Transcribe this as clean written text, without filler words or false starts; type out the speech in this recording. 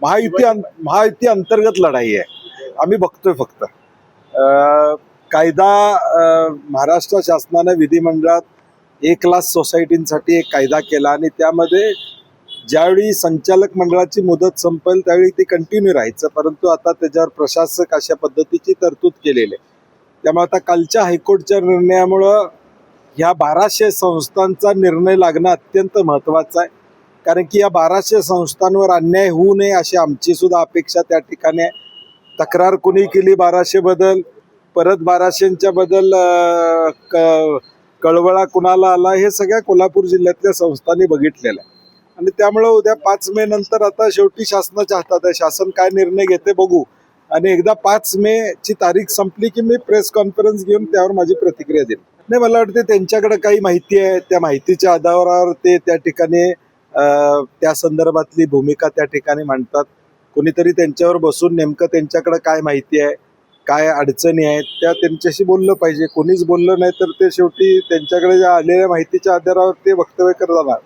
महायुती अंतर्गत लढाई आहे. आम्ही बघतोय फक्त कायदा महाराष्ट्र शासनाने विधिमंडळात 1,00,000 सोसायटींसाठी एक कायदा केला आणि त्यामध्ये ज्यावेळी संचालक मंडळाची मुदत संपेल त्यावेळी ते कंटिन्यू राहायचं, परंतु आता त्याच्यावर प्रशासक अशा पद्धतीची तरतूद केलेली आहे. त्यामुळे आता कालच्या हायकोर्टच्या निर्णयामुळं ह्या 1200 संस्थांचा निर्णय लागणं अत्यंत महत्त्वाचं आहे. कारण की या 1200 संस्थांवर अन्याय होऊ नये अशी आमची सुद्धा अपेक्षा त्या ठिकाणी आहे. तक्रार कुणी केली 1200 बद्दल, परत 1200च्या बद्दल कळवळा कुणाला आला, हे सगळ्या कोल्हापूर जिल्ह्यातल्या संस्थांनी बघितलेलं आहे. आणि त्यामुळं उद्या 5 मे नंतर आता शेवटी शासनाच्या हातात आहे. शासन काय निर्णय घेते बघू. आणि एकदा 5 मे ची तारीख संपली की मी प्रेस कॉन्फरन्स घेऊन त्यावर माझी प्रतिक्रिया देईन. नाही, मला वाटते त्यांच्याकडे काही माहिती आहे, त्या माहितीच्या आधारावर ते त्या ठिकाणी त्या संदर्भातली भूमिका त्या ठिकाणी मांडतात. कोणीतरी त्यांच्यावर बसून नेमकं त्यांच्याकडे काय माहिती आहे, काय अडचणी आहेत, त्या त्यांच्याशी बोललं पाहिजे. कोणीच बोललं नाही तर ते शेवटी त्यांच्याकडे ज्या आलेल्या माहितीच्या आधारावर ते वक्तव्य करत जाणार.